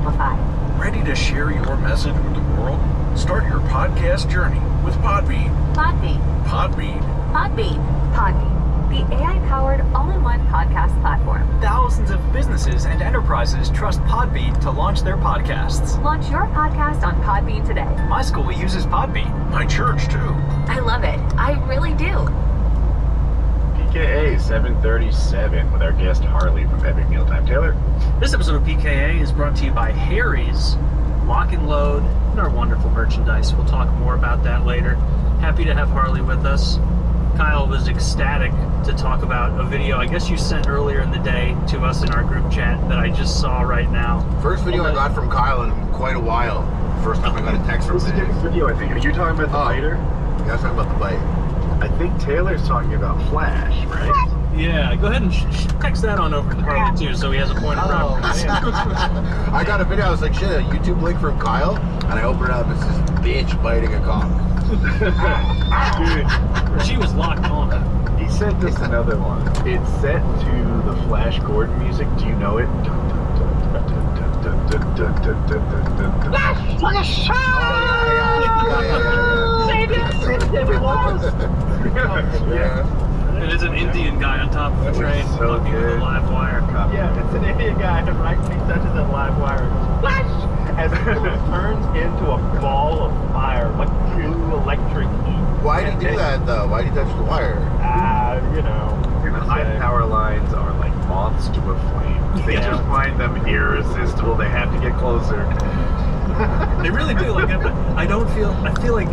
amplified. Ready to share your message with the world? Start your podcast journey with Podbean. Podbean. Podbean. Podbean. Podbean. The AI-powered all-in-one podcast platform. Thousands of businesses and enterprises trust Podbean to launch their podcasts. Launch your podcast on Podbean today. My school uses Podbean. My church, too. I love it. I really do. PKA 737 with our guest Harley from Epic Mealtime. Taylor? This episode of PKA is brought to you by Harry's, Lock and Load, and our wonderful merchandise. We'll talk more about that later. Happy to have Harley with us. Kyle was ecstatic to talk about a video I guess you sent earlier in the day to us in our group chat that I just saw right now. First video I got from Kyle in quite a while. First time I got a text from him. This video, I think. Are you talking about the biter? Yeah, I was talking about the bite. I think Taylor's talking about Flash, right? Yeah, go ahead and text that on over to Harley too, so he has a point of reference. I got a video, I was like, shit, a YouTube link from Kyle, and I opened it up, it's this bitch biting a cock. Dude, She was locked on. he sent us another one. It's set to the Flash Gordon music. Do you know it? Yeah. It is an Indian guy on top of the train So talking with a good. live wire. Yeah, it's an Indian guy, and right when he touches that live wire, it goes flash! As it turns into a ball of fire, like blue electric heat. Why did he do that, though? Why did he touch the wire? You know. And the high power lines are like moths to a flame. They Yeah. just find them irresistible. They have to get closer. They really do. Like, I feel like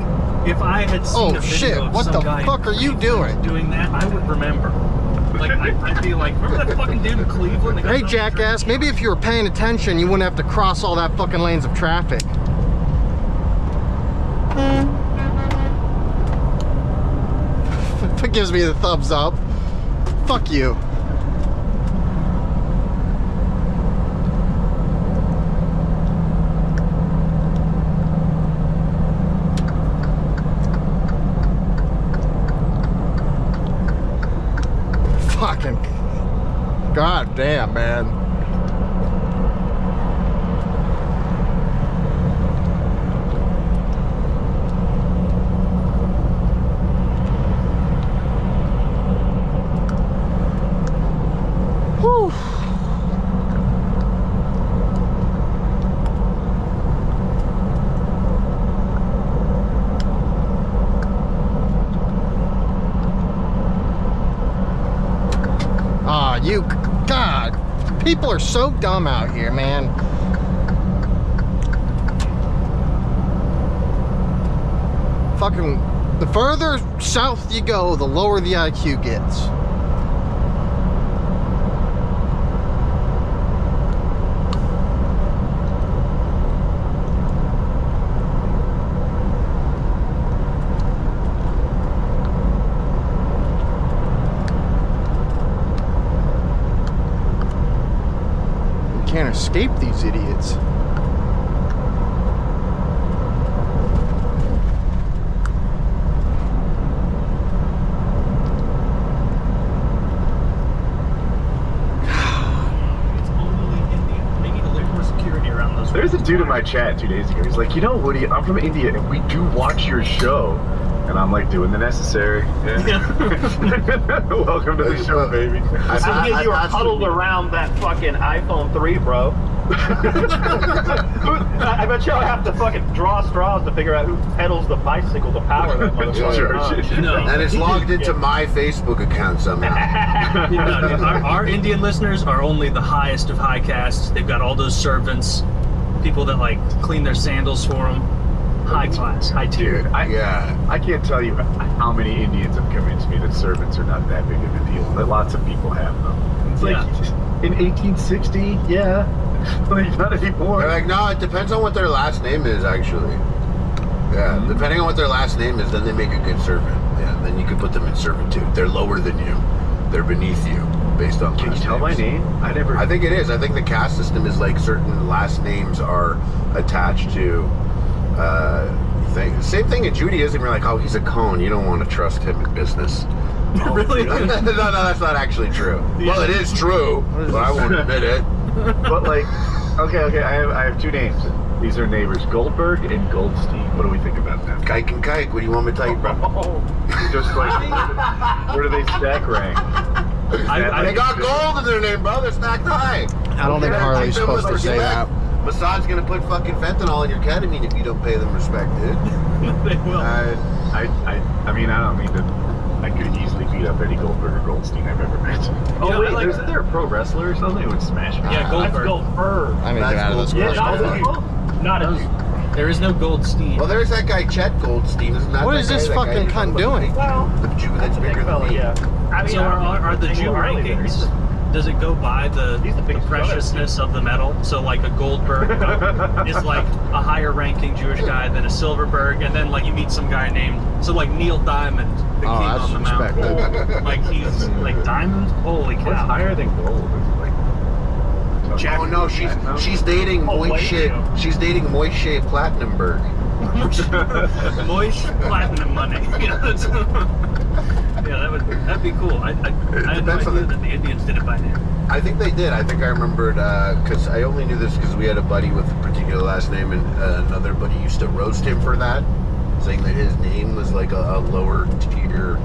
if I had seen Oh a video shit, of what some the guy fuck are you doing? doing that, I would remember. Like, I'd be like, remember that fucking dude in Cleveland? that got Hey done jackass, maybe if you were paying attention, you wouldn't have to cross all that fucking lanes of traffic. That gives me the thumbs up. Fuck you. Fucking god damn, man. Whew. Ah, you, God, people are so dumb out here, man. Fucking, the further south you go, the lower the IQ gets. Can't escape these idiots. It's only Indian. They need a little more security around those. There's a dude in my chat 2 days ago. He's like, you know, Woody, I'm from India and we do watch your show. And I'm like, doing the necessary. Yeah. Welcome to the show, baby. So you were huddled around that fucking iPhone 3, bro. I bet y'all have to fucking draw straws to figure out who pedals the bicycle to power that motherfucker. Sure. No. And it's logged into my Facebook account somehow. Our Indian listeners are only the highest of high castes. They've got all those servants, people that like clean their sandals for them. High class, high tier. Dude, I can't tell you how many Indians have convinced me that servants are not that big of a deal. That lots of people have them. It's like, in 1860, yeah. Like, not anymore. They're like, no, it depends on what their last name is, actually. Yeah, depending on what their last name is, then they make a good servant. Yeah, then you can put them in servitude. They're lower than you. They're beneath you, based on Can you last tell my names. name? I think it is. I think the caste system is like certain last names are attached to same thing in Judaism. You're like, oh, he's a Cohen. You don't want to trust him in business. Really? no, that's not actually true. Well, it is true, but I won't admit it. But like, Okay. I have two names. These are neighbors, Goldberg and Goldstein. What do we think about them? Kike and Kike, what do you want me to tell you, bro? Just like, where do they stack rank? They got gold in their name, bro. They're stacked high. I don't think Harley's supposed to say that. Massad's gonna put fucking fentanyl in your ketamine if you don't pay them respect, dude. They will. I mean, I don't mean to. I could easily beat up any Goldberg or Goldstein I've ever met. Oh, Oh, wait, like- isn't there a pro wrestler or something who would smash me? Yeah, That's Goldberg. Goldberg. I mean, get out of this Yeah, question. Not a There is no Goldstein. Well, there's that guy Chet Goldstein, isn't that? What that is guy, this that guy fucking who's cunt on doing? well, The Jew that's bigger than fella, me. yeah. I mean, So are the Jew Harley there. rankings? Does it go by the He's the biggest preciousness of the metal? So like a Goldberg is like a higher ranking Jewish guy than a Silverberg, and then like you meet some guy named like Neil Diamond, the Oh, king that's on the mountain. respect. Like he's like Diamond. Holy What's cow! higher than gold? Is it like Jack- Oh no, she's dating Oh, Moishe. wait. She's dating Moishe Platinumberg. Moist platinum money. Yeah, that'd be cool. I had no depends on idea that the Indians did it by name. I think they did. I think I remembered because I only knew this because we had a buddy with a particular last name, and another buddy used to roast him for that, saying that his name was like a lower tier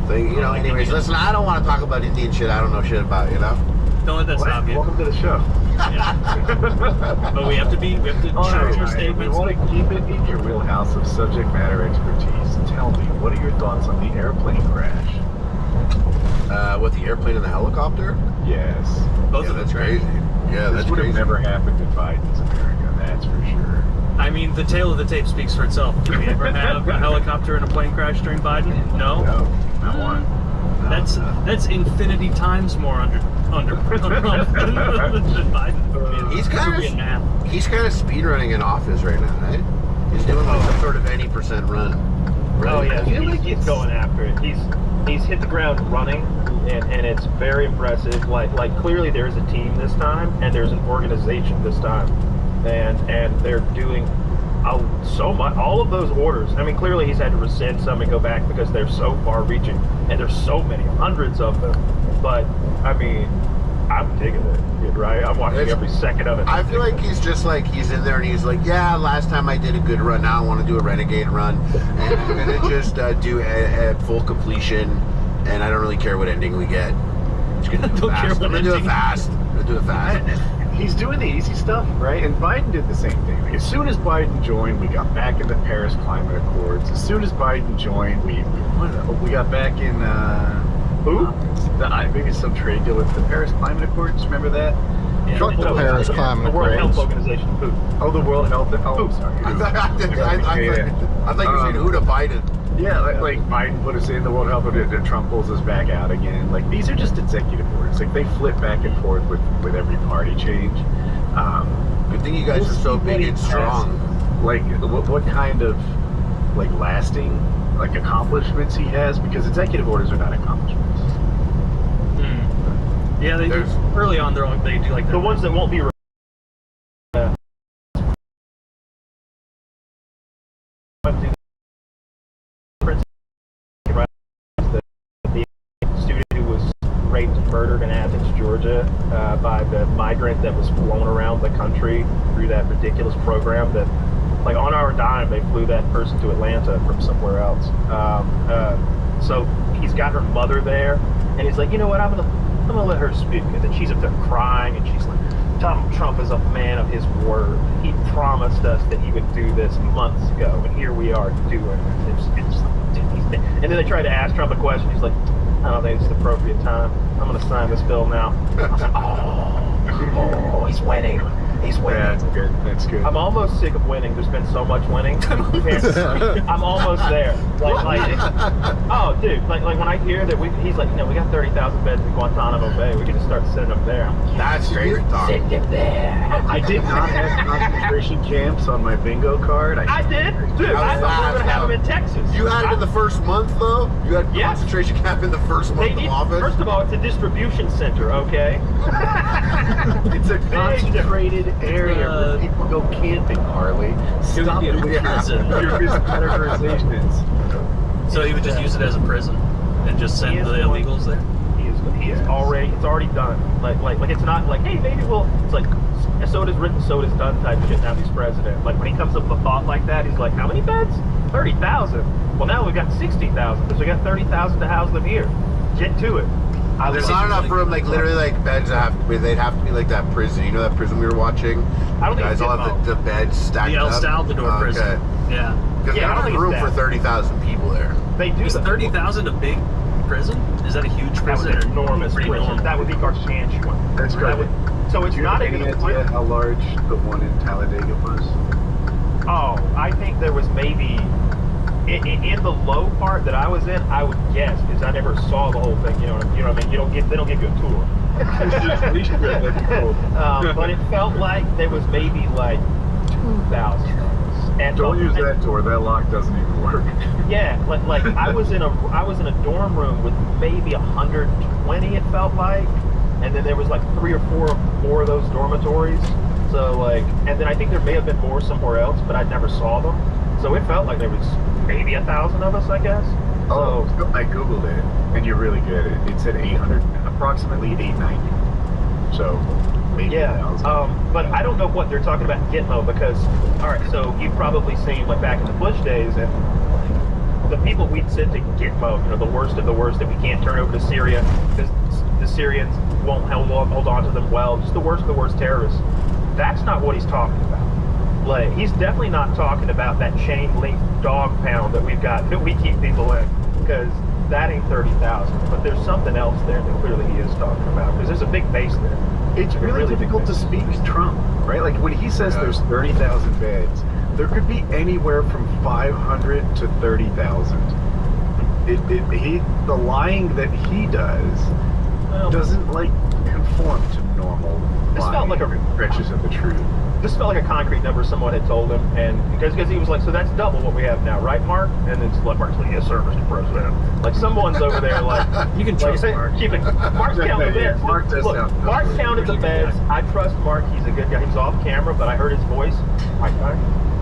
thing. You know. Anyways, listen, I don't want to talk about Indian shit. I don't know shit about. You know. Don't let that stop you. Welcome to the show. Yeah. But we have to charge your We statements. want to keep it in your wheelhouse of subject matter expertise. Tell me, what are your thoughts on the airplane crash? With the airplane and the helicopter. Yes. Both Yeah, of that's them. crazy. Yeah, This that's would have crazy. never happened in Biden's America, that's for sure. I mean, the tale of the tape speaks for itself. Did we ever have a helicopter and a plane crash during Biden? No. No, not one. No, That's infinity times more under Trump than Biden. He's kind of- Korean math. He's kind of speedrunning in office right now, right? He's doing like some sort of any percent run. Right? Oh yeah, I feel like he's it's- going after it. He's hit the ground running, and it's very impressive. Like clearly there's a team this time, and there's an organization this time, and they're doing so much. All of those orders. I mean, clearly he's had to rescind some and go back because they're so far-reaching, and there's so many, hundreds of them. But I mean, I'm digging it, right? I'm watching every second of it. I feel like he's just like, he's in there and he's like, yeah, last time I did a good run, now I want to do a renegade run. And I'm going to just do a full completion, and I don't really care what ending we get. I'm just going to do it Don't care fast. what I'm going to do it ending. fast. I'm going to do it fast. He's doing the easy stuff, right? And Biden did the same thing. Like, as soon as Biden joined, we got back in the Paris Climate Accords. As soon as Biden joined, we got back in maybe some trade deal with the Paris Climate Accords. Remember that? Yeah. Fuck the Paris The Climate World Health Accords. Organization. Food. Oh, the World Health. Oh, sorry. I thought you were saying who to Biden. Yeah, like Biden put us in, the World Health Organization, Trump pulls us back out again. Like, these are just executive orders. Like, they flip back and forth with every party change. Good thing you guys are so big and strong. Like, what kind of, like, lasting, like, accomplishments he has? Because executive orders are not accomplishments. Yeah, they do. Early on, they do like The ones that won't be. The student who was raped and murdered in Athens, Georgia, by the migrant that was flown around the country through that ridiculous program that, like, on our dime, they flew that person to Atlanta from somewhere else. So he's got her mother there, and he's like, you know what, I'm gonna let her speak. And then she's up there crying, and she's like, Donald Trump is a man of his word. He promised us that he would do this months ago, and here we are doing it. It's like, dude, and then they tried to ask Trump a question. He's like, I don't think it's the appropriate time. I'm going to sign this bill now. I was like, oh, he's winning. He's winning. Yeah, that's good. That's good. I'm almost sick of winning. There's been so much winning. I'm almost there. Oh, dude, like when I hear that he's like, we got 30,000 beds in Guantanamo Bay. We can just start sitting up there. That's crazy talk. Sit up there. I did not have concentration camps on my bingo card. I did, dude. I thought we were gonna have them in Texas. You had it in the first month, though? You had Yes. concentration camp in the first month of office? First of all, it's a distribution center, okay? It's a concentrated area where people go camping, Harley. Stop be a with prison. your miscategorizations. So he would just use it as a prison and just send He is the going- illegals there. He is He is already, it's already done. Like it's not like, hey, maybe we'll. It's like, so it is written, so it is done type shit. Now he's president. Like when he comes up with a thought like that, he's like, how many beds? 30,000. Well, now we've got 60,000 because we got 30,000 to house them here. Get to it. There's not enough room, like literally, like beds that have to be. They'd have to be like that prison. You know that prison we were watching? I don't think guys all have the beds stacked The El up. Salvador prison. Yeah. Because Yeah, I don't there's think room it's for that. 30,000 people there. They do. Is 30,000 a big prison? Is that a huge That was prison? an enormous Pretty prison. normal. That would be gargantuan. That's That great. would- So it's Do you not have even any a idea how large the one in Talladega was? Oh, I think there was maybe in the low part that I was in. I would guess because I never saw the whole thing. You know what I mean? They don't give you a tour. That'd be cool. But it felt like there was maybe like 2,000. And Don't use that door. That lock doesn't even work. Yeah, like I was in a dorm room with maybe 120. It felt like, and then there was like 3 or 4 more of those dormitories. So like, and then I think there may have been more somewhere else, but I never saw them. So it felt like there was maybe 1,000 of us, I guess. Oh, so I googled it, and you're really good. It said 800, approximately 890. So maybe Yeah, 1,000. but I don't know what they're talking about in Gitmo because, all right, so you've probably seen like back in the Bush days and the people we'd send to Gitmo, you know, the worst of the worst that we can't turn over to Syria because the Syrians won't hold on to them well, just the worst of the worst terrorists. That's not what he's talking about. Like, he's definitely not talking about that chain link dog pound that we've got that we keep people in because that ain't 30,000. But there's something else there that clearly he is talking about because there's a big base there. It's really difficult to speak Trump, right? Like when he says there's 30,000 beds, there could be anywhere from 500 to 30,000. The lying that he does doesn't like conform to normal This felt lying like a- stretches of the truth. This felt like a concrete number someone had told him, and because he was like, so that's double what we have now, right, Mark? And then Mark's like, yes, sir, Mr. President. Like someone's over there, like You can trust Mark. Mark's counting the Yeah, beds. Mark does Look, sound- Mark counted the beds. I trust Mark. He's a good guy. He's off camera, but I heard his voice.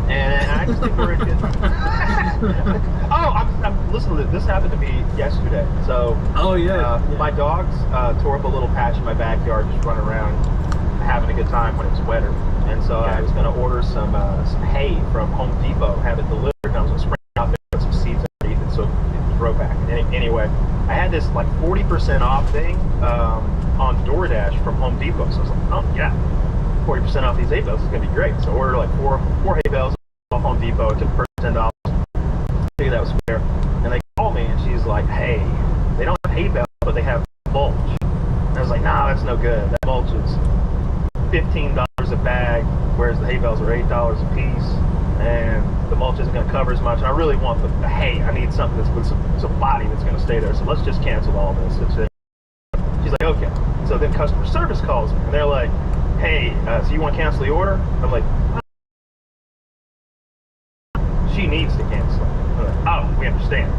And I just think we're in good. Oh, I'm listening to this. This happened to me yesterday. So, my dogs tore up a little patch in my backyard, just running around, having a good time when it's wetter. And so I was going to order some hay from Home Depot, have it delivered, and I was going to spray it out there, put some seeds underneath it so it would grow back. Anyway, I had this like 40% off thing on DoorDash from Home Depot. So I was like, oh yeah, 40% off these hay bales is going to be great. So I ordered like four hay bales off Home Depot. It took the first $10. I figured that was fair. And they called me and she's like, hey, they don't have hay bales, but they have mulch. And I was like, nah, that's no good. That mulch is $15 a bag, whereas the hay bales are $8 a piece, and the mulch isn't going to cover as much. And I really want the hay. I need something that's with some body that's going to stay there. So let's just cancel all this. She's like, okay. So then customer service calls me, and they're like, hey, so you want to cancel the order? I'm like, she needs to cancel it. I'm like, oh, we understand.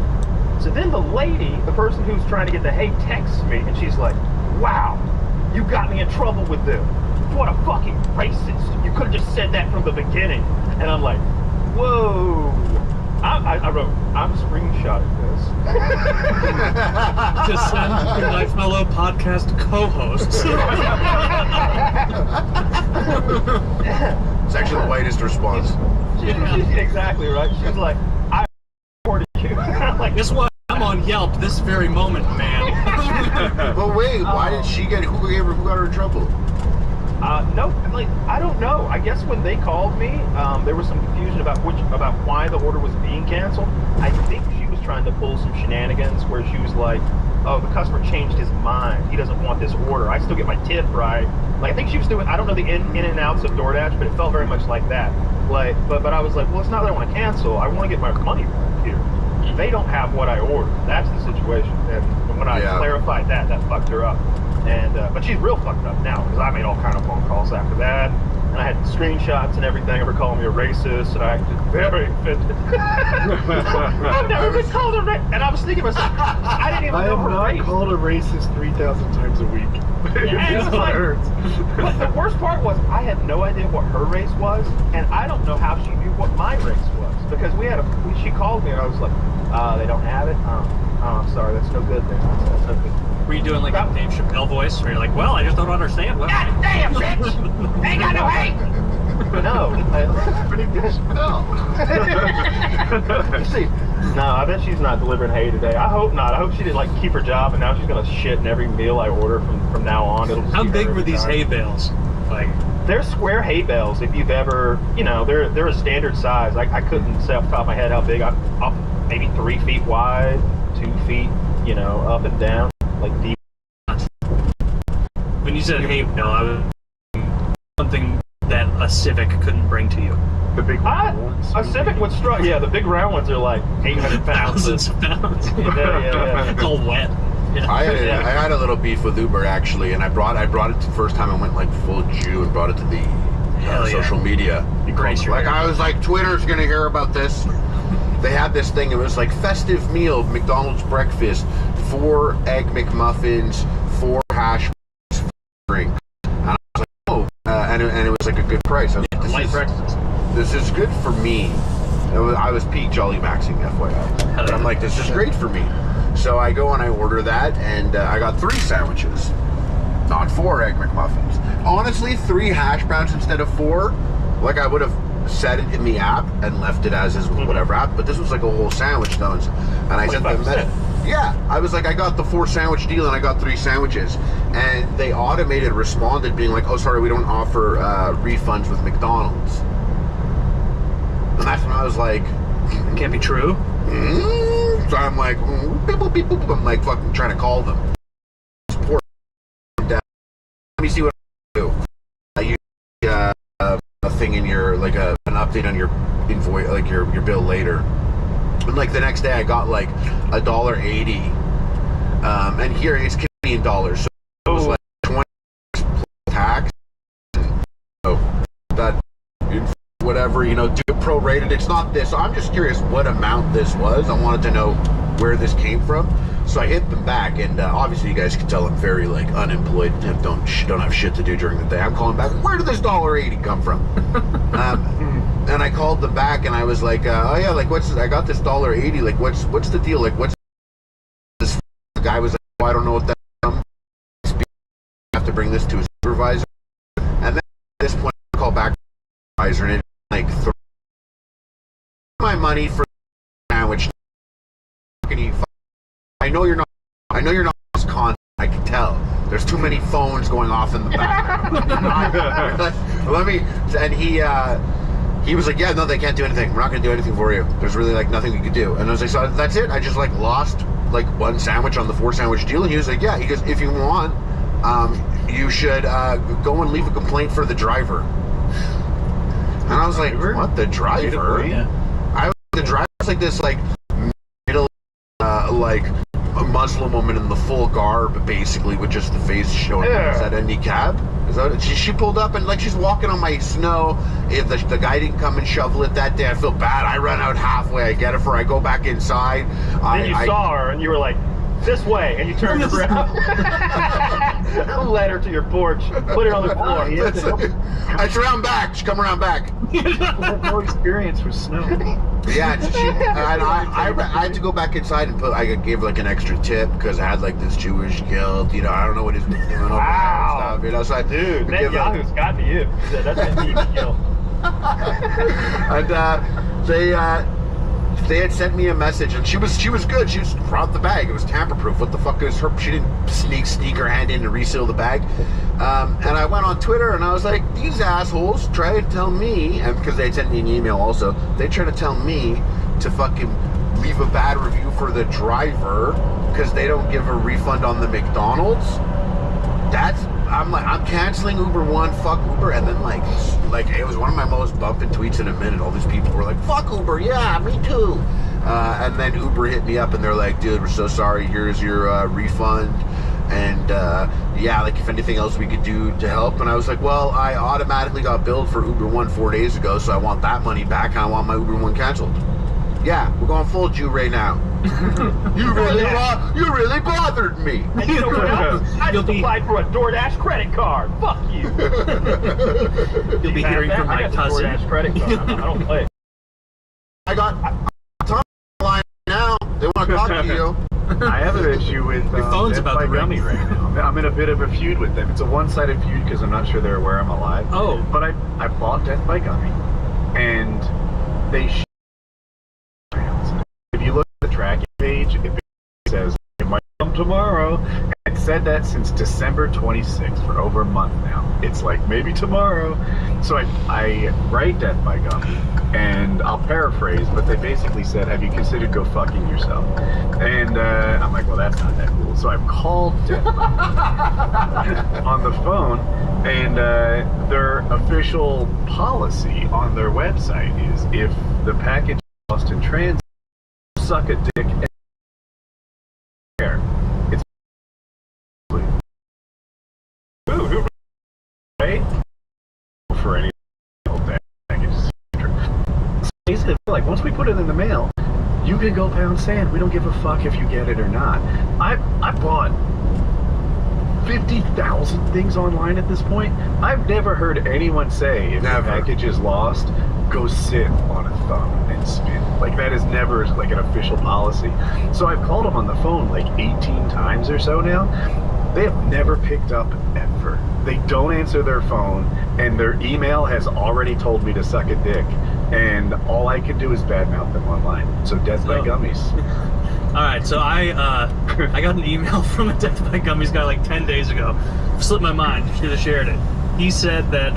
So then the lady, the person who's trying to get the hay, texts me, and she's like, wow, you got me in trouble with this. What a fucking racist. You could have just said that from the beginning. And I'm like, whoa. I wrote, I'm screenshotting this. To send to my fellow podcast co-hosts. It's actually the whitest response. She's exactly right. She's like, I reported you. I'm like, Guess what? I'm on Yelp this very moment, man. But wait, why did she get? Who got her in trouble? No, like I don't know. I guess when they called me, there was some confusion about why the order was being canceled. I think she was trying to pull some shenanigans where she was like, "Oh, the customer changed his mind. He doesn't want this order. I still get my tip, right?" Like I think she was doing. I don't know the in and outs of DoorDash, but it felt very much like that. Like, but I was like, well, it's not that I want to cancel. I want to get my money back here. They don't have what I ordered. That's the situation. And when I clarified that fucked her up. And but she's real fucked up now because I made all kind of phone calls after that, and I had screenshots and everything of her calling me a racist, and I acted very offended. I've never been called a racist, and I was thinking to myself, I didn't even know her race. I have not called a racist 3,000 times a week. And it's like, but the worst part was I had no idea what her race was, and I don't know how she knew what my race was because she called me and I was like, they don't have it. Oh, I'm sorry, that's no good then. That's no good. Were you doing like a Dave Chappelle voice where you're like, well, I just don't understand what. God damn, bitch! Ain't got no hate! No. Pretty good. No, I bet she's not delivering hay today. I hope not. I hope she didn't like keep her job and now she's gonna shit in every meal I order from now on. It'll How big were these hay bales? Like, they're square hay bales. If you've ever, they're a standard size. I couldn't say off the top of my head how big. I'm maybe 3 feet wide, 2 feet, up and down, like deep. when you said hay bale, I was something that a Civic couldn't bring to you. The big ones. A Civic would struggle. Yeah, the big round ones are like 800 pounds. Thousands of pounds. Yeah. It's all wet. Yeah. I had a little beef with Uber actually, and I brought it the first time I went like full Jew and brought it to the social media. Like I was like, Twitter's gonna hear about this. They had this thing. It was like festive meal, McDonald's breakfast, 4 egg McMuffins, 4 hash drinks. And I was like, oh, and it was like a good price. I was like, Light breakfast. This is good for me. I was peak Jolly Maxing, FYI. But I'm like, this is great for me. So I go and I order that, and I got 3 sandwiches, not 4 egg McMuffins. Honestly, 3 hash browns instead of 4. Like I would have said it in the app and left it as is with whatever app, but this was like a whole sandwich though. And I sent them that. Yeah, I was like, I got the 4 sandwich deal and I got 3 sandwiches, and they automated responded being like, oh sorry, we don't offer refunds with McDonald's. And that's when I was like, It can't be true. So I'm like, beep, boop, beep, boop. I'm like fucking trying to call them. Support. Let me see what I do. I use a thing in your, like an update on your invoice, like your bill later. And like the next day I got like $1.80. And here it's Canadian dollars. So it was like 20 plus tax. So that, whatever, do it prorated. It's not this. So I'm just curious what amount this was. I wanted to know where this came from. So I hit them back, and obviously you guys can tell I'm very like unemployed and don't have shit to do during the day. I'm calling back, where did this $1.80 come from? And I called them back, and I was like, oh yeah, like I got this $1.80. Like what's the deal? Like what's this? The guy was like, oh, I don't know what that's from. I have to bring this to a supervisor. And then at this point I call back to the supervisor, and it like my money for the sandwich. I know you're not Wisconsin. I can tell. There's too many phones going off in the background. Let me. And he was like, yeah, no, they can't do anything. We're not going to do anything for you. There's really like nothing we could do. And I was like, so that's it. I just like lost like 1 sandwich on the 4 sandwich deal. And he was like, yeah. He goes, if you want, you should go and leave a complaint for the driver. And I was like, what, the driver? Yeah. The driver was like this like middle like a Muslim woman in the full garb, basically, with just the face showing. Yeah. Is that a niqab? Is that she pulled up and like she's walking on my snow. If the guy didn't come and shovel it that day, I feel bad. I run out halfway. I get it for. I go back inside. Then you saw her and you were like, this way, and you turned around. Led her to your porch, put it on the floor. I surround back. She come around back. No experience with snow. Yeah, I had to go back inside and I gave like an extra tip because I had like this Jewish guilt. I don't know what he's been doing over wow. there and stuff. So dude, Netanyahu's got to you. That's a deep guilt. And they had sent me a message, and she was good. She just brought the bag. It was tamper-proof. What the fuck is her? She didn't sneak her hand in and reseal the bag. And I went on Twitter, and I was like, these assholes try to tell me, and because they had sent me an email also, they try to tell me to fucking leave a bad review for the driver because they don't give a refund on the McDonald's. I'm like, I'm canceling Uber One, fuck Uber, and then like it was one of my most bumping tweets in a minute. All these people were like, fuck Uber, yeah, me too. And then Uber hit me up and they're like, dude, we're so sorry, here's your refund. And yeah, like if anything else we could do to help. And I was like, well, I automatically got billed for Uber One 4 days ago, so I want that money back and I want my Uber One canceled. Yeah, we're going full Jew right now. You really bothered me. And you know what else? I just applied for a DoorDash credit card. Fuck you. You'll be hearing from my cousin. I got the DoorDash credit card. I don't play. I got a ton of line now. They want to talk to you. I have an issue with Your phone's Death about by to ring. Gummy right now. I'm in a bit of a feud with them. It's a one-sided feud because I'm not sure they're aware I'm alive. Oh. But I bought Death by Gummy, and they. If you look at the tracking page, it says it might come tomorrow. And it said that since December 26th for over a month now. It's like maybe tomorrow. So I write Death by Gummy, and I'll paraphrase, but they basically said, "Have you considered go fucking yourself?" And I'm like, well, that's not that cool. So I've called Death by on the phone, and their official policy on their website is if the package is lost in transit, suck a dick and care. It's right for any packages. Basically, like once we put it in the mail, you can go pound sand. We don't give a fuck if you get it or not. I bought 50,000 things online at this point. I've never heard anyone say if the package is lost, go sit on a thumb and spin. Like that is never like an official policy. So I've called them on the phone like 18 times or so now. They have never picked up ever. They don't answer their phone, and their email has already told me to suck a dick, and all I can do is badmouth them online. So Death by Gummies. All right, so I got an email from a Death by Gummies guy like 10 days ago. Slipped my mind. Should have shared it. He said that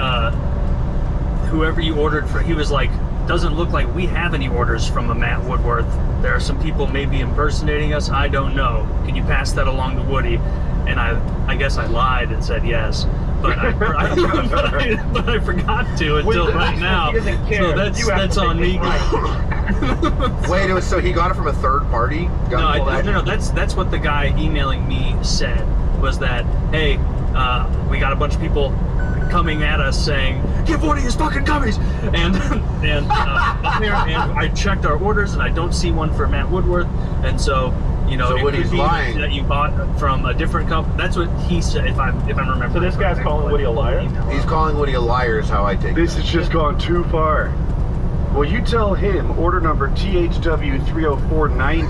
whoever you ordered for, he was like, doesn't look like we have any orders from a Matt Woodworth. There are some people maybe impersonating us. I don't know. Can you pass that along to Woody? And I guess I lied and said yes, but I forgot to until right now. So that's on me. Wait, so he got it from a third party? No. That's what the guy emailing me said, was that, hey, we got a bunch of people coming at us saying, give Woody his fucking gummies, and I checked our orders and I don't see one for Matt Woodworth, and so. You know, so Woody's lying. That you bought from a different company. That's what he said, if I'm remembering. So this guy's calling Woody a liar? He's calling Woody a liar is how I take this. This has just gone too far. Well, you tell him order number THW30490.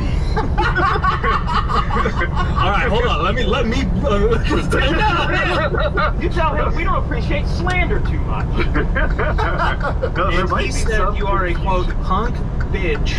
All right, hold on. Let me. You tell him we don't appreciate slander too much. No, and he said you are a quote punk bitch.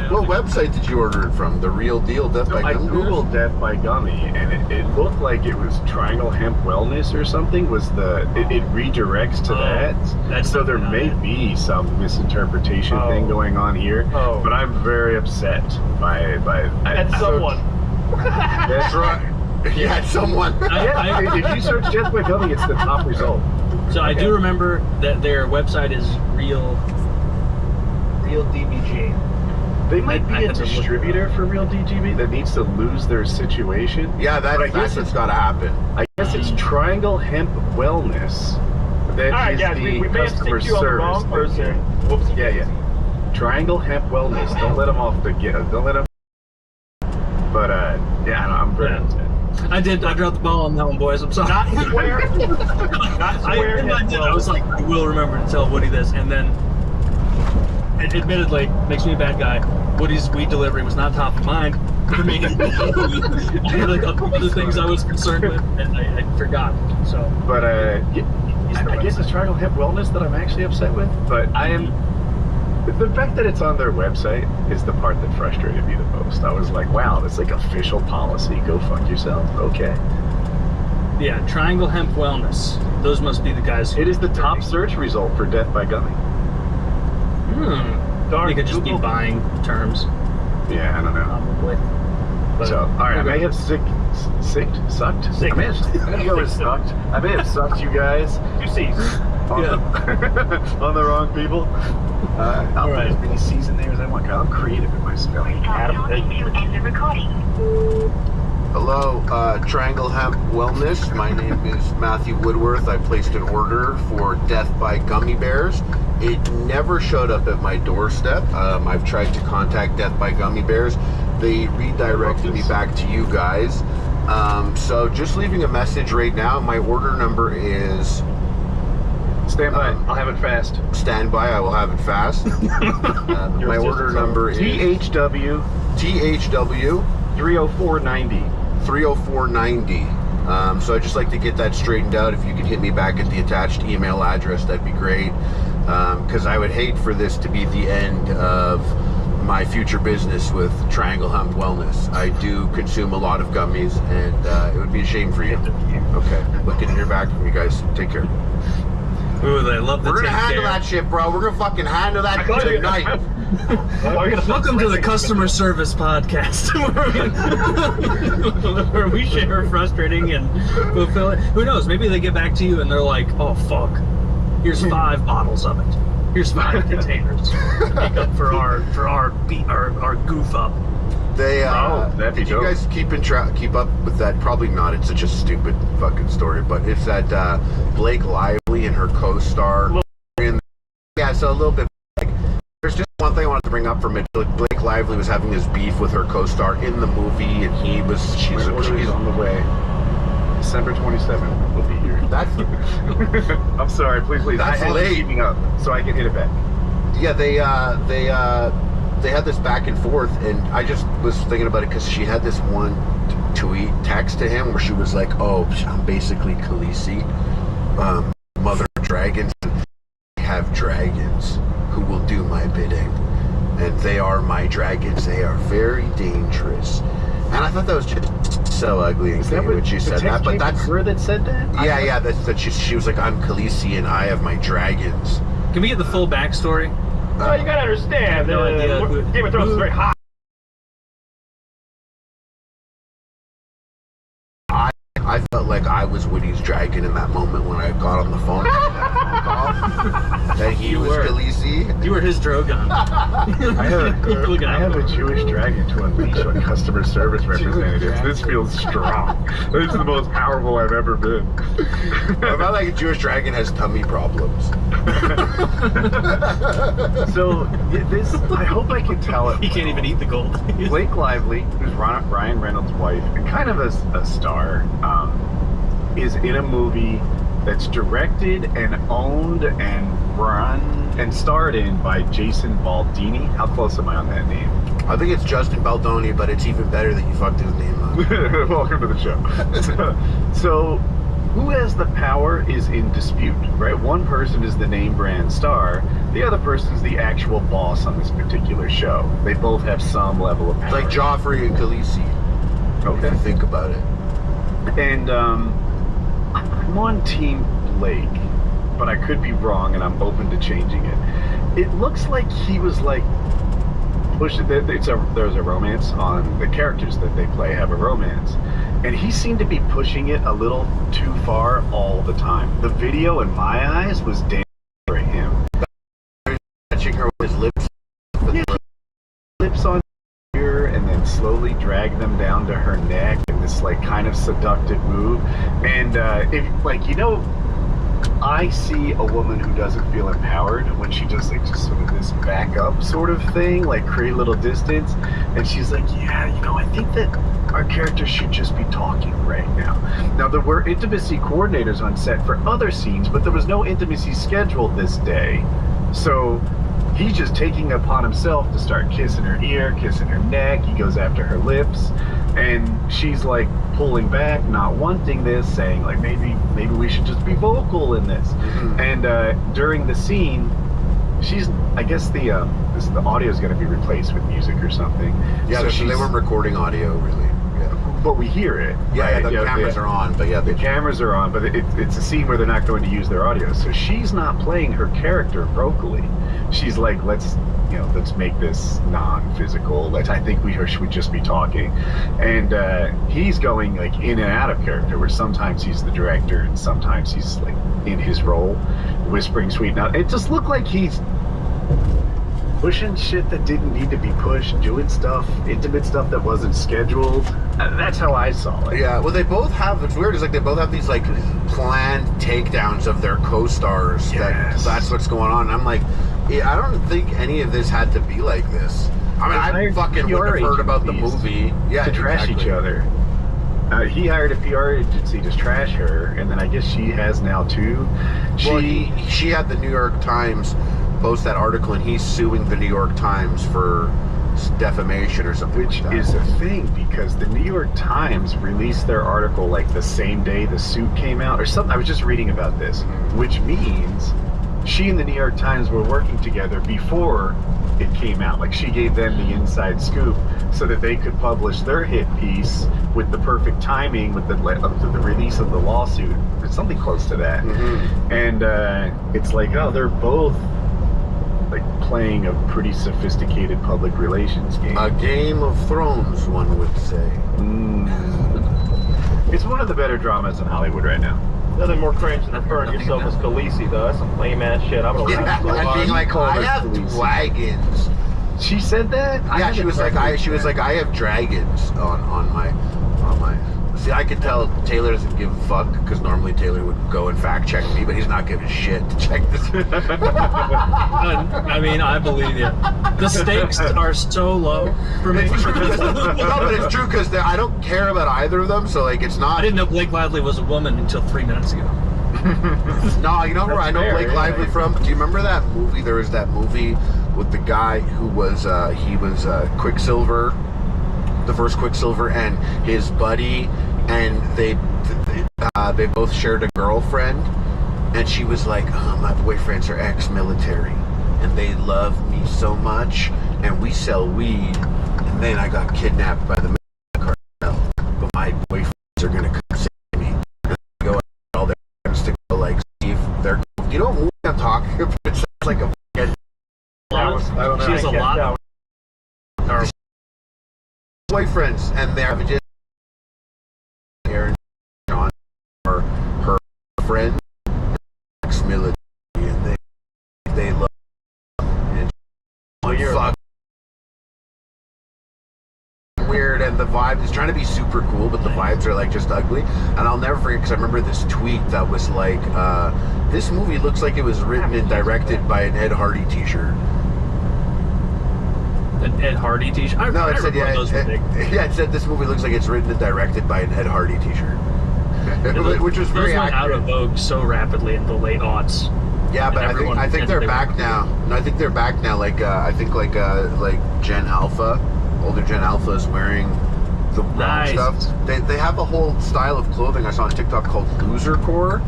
What website did you order it from? The Real Deal Death by Gummy? I googled Death by Gummy, and it looked like it was Triangle Hemp Wellness or something. Was it redirects to that? So there may be some misinterpretation thing going on here. But I'm very upset by That's someone. That's right. Yeah, someone. If you search Death by Gummy, it's the top result. So I do remember that their website is Real DBG. They might be a distributor for Real DGB that needs to lose their situation. Yeah, that's what's got to happen. I guess it's Triangle Hemp Wellness. That all right, is guys, the we may have customer sticked you on the service. wrong person. Whoopsie. Yeah. Triangle Hemp Wellness. Don't let them off the Don't let them. But I'm very upset. I dropped the ball on that one, boys. I'm sorry. Not square. Not square. I was like, I will remember to tell Woody this, and then, admittedly, makes me a bad guy. Woody's weed delivery was not top of mind for me. I had like other things I was concerned with, and I forgot. So, but I guess it's Triangle Hemp Wellness that I'm actually upset with. But I am. The fact that it's on their website is the part that frustrated me the most. I was like, wow, that's like official policy. Go fuck yourself. Okay. Yeah, Triangle Hemp Wellness. Those must be the guys. It is the top search result for Death by Gummy. Darn, you could just be buying terms. Yeah, I don't know. Probably. But, so, all right, I may have sucked. I may have sucked you guys. You see. On the wrong people. I'll put as many C's in there as I want. I'm creative in my spelling. Hello, Triangle Hemp Wellness. My name is Matthew Woodworth. I placed an order for Death by Gummy Bears. It never showed up at my doorstep. I've tried to contact Death by Gummy Bears. They redirected me back to you guys. So just leaving a message right now. My order number is Stand by. I'll have it fast. Stand by. I will have it fast. My order number is THW THW 30490. 30490. So I'd just like to get that straightened out. If you could hit me back at the attached email address, that'd be great. Because I would hate for this to be the end of my future business with Triangle Hemp Wellness. I do consume a lot of gummies, and it would be a shame for you. Okay, looking to hear back from you guys. Take care. Ooh, they love the We're gonna take handle care. that shit, bro. We're gonna fucking handle that tonight. Welcome to the customer service podcast, where we share frustrating and fulfilling. Who knows? Maybe they get back to you and they're like, "Oh fuck, here's 5 bottles of it. Here's 5 containers to make up for our goof up." They that'd be did you dope. guys keep up with that? Probably not. It's such a stupid fucking story, but it's that Blake Lively and her co-star. Yeah, so a little bit. Like, there's just one thing I wanted to bring up from it. Blake Lively was having this beef with her co-star in the movie, and she's on the way. December 27th. We'll be here. That's I'm sorry. Please. That's I late. Keeping up so I can hit it back. yeah. They had this back and forth, and I just was thinking about it because she had this one text to him where she was like, "Oh, I'm basically Khaleesi, mother of dragons. I have dragons who will do my bidding, and they are my dragons. They are very dangerous." And I thought that was just so ugly and gay when she said that. But that's her that said that. yeah. That she was like, "I'm Khaleesi, and I have my dragons." Can we get the full backstory? Oh, you gotta understand. no idea who- Game of Thrones is very hot. I felt like I was Woody's dragon in that moment when I got on the phone. That he You was were. Khaleesi. You were his Drogon. I have a Jewish dragon to unleash on customer service representatives. This feels strong. This is the most powerful I've ever been. I felt like a Jewish dragon has tummy problems. So this, I hope I can tell it. He can't even eat the gold. Blake Lively, who's Ryan Reynolds' wife and kind of a star, is in a movie that's directed and owned and run and starred in by Jason Baldini. How close am I on that name? I think it's Justin Baldoni, but it's even better that you fucked his name up. Welcome to the show. So, who has the power is in dispute, right? One person is the name brand star, the other person is the actual boss on this particular show. They both have some level of power. It's like Joffrey and Khaleesi. Okay. If you think about it. And I'm on Team Blake, but I could be wrong, and I'm open to changing it. It looks like he was like pushing. There's a romance on the characters that they play have a romance, and he seemed to be pushing it a little too far all the time. The video, in my eyes, was damn for him. Touching her with his lips. Yeah, lips on her, and then slowly drag them down to her neck in this like kind of seductive move. And if like, you know, I see a woman who doesn't feel empowered when she does like just sort of this back up sort of thing, like create a little distance, and she's like, yeah, you know, I think that our characters should just be talking right now. Now, there were intimacy coordinators on set for other scenes, but there was no intimacy scheduled this day, so he's just taking upon himself to start kissing her ear, kissing her neck. He goes after her lips, and she's like pulling back, not wanting this, saying like maybe we should just be vocal in this. Mm-hmm. And during the scene, she's, I guess the audio is going to be replaced with music or something. Yeah, so they weren't recording audio really. Yeah. But we hear it. Yeah, right? the cameras are on, but yeah, the cameras are on, but it's a scene where they're not going to use their audio. So she's not playing her character vocally. She's like, let's make this non-physical. I think we should just be talking. And he's going like in and out of character, where sometimes he's the director and sometimes he's like in his role, whispering sweet. Now it just looked like he's pushing shit that didn't need to be pushed, doing stuff, intimate stuff that wasn't scheduled. That's how I saw it. Yeah, well, they both have, it's weird, it's like they both have these like planned takedowns of their co-stars. Yes. That's what's going on. And I'm like, I don't think any of this had to be like this. I mean, I fucking would have heard about the movie. Yeah, to trash exactly. each other. He hired a PR agency to trash her, and then I guess she has now too. She had the New York Times post that article, and he's suing the New York Times for defamation or something. Which like that. is a thing, because the New York Times released their article like the same day the suit came out or something. I was just reading about this, which means she and the New York Times were working together before it came out. Like, she gave them the inside scoop so that they could publish their hit piece with the perfect timing with the release of the lawsuit. It's something close to that. And it's like, oh, they're both like playing a pretty sophisticated public relations game. A Game of Thrones, one would say. It's one of the better dramas in Hollywood right now. Nothing more cringe than referring to yourself as Khaleesi, though. That's some lame ass shit. I'm gonna laugh so And hard. being like, called I her have Khaleesi. dragons. She said that? Yeah, she was like, I have dragons on my. See, I could tell Taylor doesn't give a fuck, because normally Taylor would go and fact check me, but he's not giving shit to check this. I mean, I believe you. The stakes are so low for me. It's true, no, but it's true, because I don't care about either of them, so like it's not. I didn't know Blake Lively was a woman until 3 minutes ago. No, you know where I know fair, Blake yeah. Lively from? Do you remember that movie? There was that movie with the guy who was Quicksilver, the first Quicksilver, and his buddy, and they both shared a girlfriend, and she was like, oh, my boyfriends are ex-military, and they love me so much, and we sell weed, and then I got kidnapped by the cartel, but my boyfriends are gonna come save me. And they go all their friends to go like see if they're. You know what movie I'm talking about? It sounds like a. I don't know. She has a lot of Boyfriends, and they're just Aaron John or her friend ex-military, and they love and fuck weird, and the vibe is trying to be super cool, but the vibes are like just ugly. And I'll never forget, because I remember this tweet that was like, this movie looks like it was written and directed by an Ed Hardy t-shirt. an Ed Hardy t-shirt. No, it said, yeah, those were big. it said this movie looks like it's written and directed by an Ed Hardy t-shirt. Which was very those went out accurate. of vogue so rapidly in the late aughts. Yeah, but And I think they're they back were- now. No, I think they're back now. Like I think like Gen Alpha, older Gen Alpha is wearing the brown Nice. stuff. They have a whole style of clothing I saw on TikTok called loser core.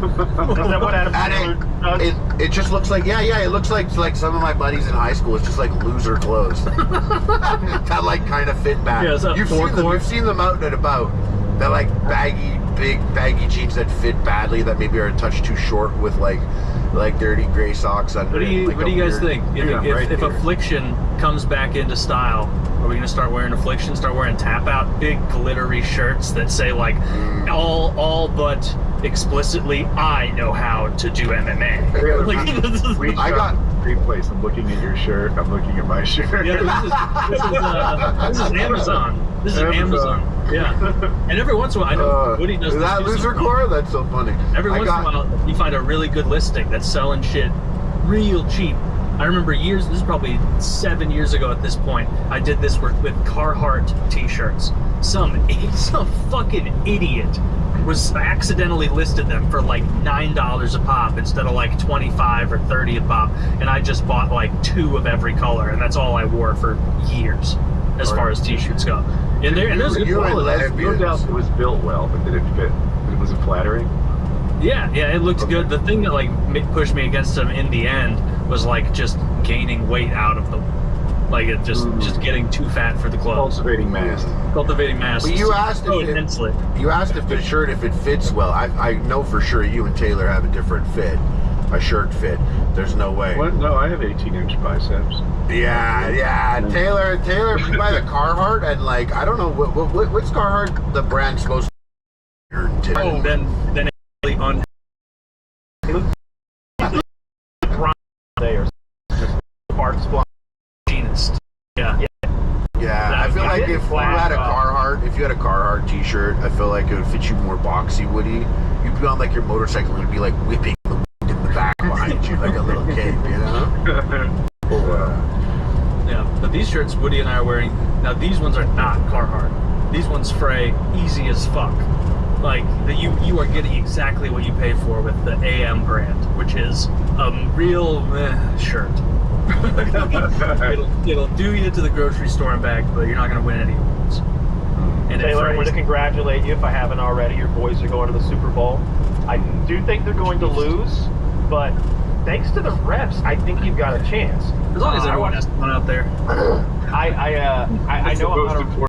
Is that what Adam Sandler does? It just looks like it looks like some of my buddies in high school. It's just like loser clothes that like kind of fit back. Yeah, is that You've four-core? seen them out and about. They're like big baggy jeans that fit badly, that maybe are a touch too short, with like dirty gray socks under. What do you like What a do you guys weird- think? If Affliction comes back into style, are we gonna start wearing Affliction? Start wearing tap out big glittery shirts that say like all but explicitly, I know how to do MMA. Like, We I got- great place. I'm looking at your shirt. I'm looking at my shirt. Yeah, this is Amazon. This is Amazon. Yeah. And every once in a while, I know Woody does Is this that too loser sometimes. core? That's so funny. Every once in a while, you find a really good listing that's selling shit real cheap. I remember years, this is probably 7 years ago at this point, I did this with Carhartt t-shirts. Some fucking idiot was accidentally listed them for like $9 a pop instead of like 25 or 30 a pop, and I just bought like 2 of every color, and that's all I wore for years as far as t-shirts go. And there's good You and quality. I have no lesbians. doubt it was built well, but did it fit? Was it flattering? Yeah, it looked good. The thing that like pushed me against them in the end was like just gaining weight out of them, like it just getting too fat for the clothes. Cultivating mass. Cultivating mass. But you asked so if it- intensely. You asked if the shirt, if it fits well. I know for sure you and Taylor have a different fit. A shirt fit. There's no way. What? No, I have 18-inch biceps. Yeah. Taylor, you buy the Carhartt, and like I don't know what's Carhartt the brand supposed to be. Oh, then it on. They are just parts flying. Machinist. Yeah. Yeah, I feel like if you had a Carhartt t-shirt, I feel like it would fit you more boxy, Woody. You'd be on like your motorcycle and it'd be like whipping the wind in the back behind you like a little cape, you know? Yeah. But these shirts Woody and I are wearing now. These ones are not Carhartt. These ones fray easy as fuck. Like you are getting exactly what you pay for with the AM brand, which is a real shirt. it'll do you to the grocery store and back, but you're not going to win any awards. And Taylor, I want to congratulate you if I haven't already. Your boys are going to the Super Bowl. I do think they're going to lose, but thanks to the refs, I think you've got a chance. As long as everyone has fun out there. I know I'm not a...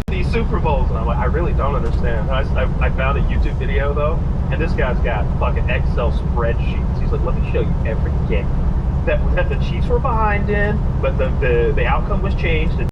These Super Bowls, and I'm like, I really don't understand. I found a YouTube video though, and this guy's got fucking Excel spreadsheets. He's like, let me show you every game that the Chiefs were behind in, but the outcome was changed.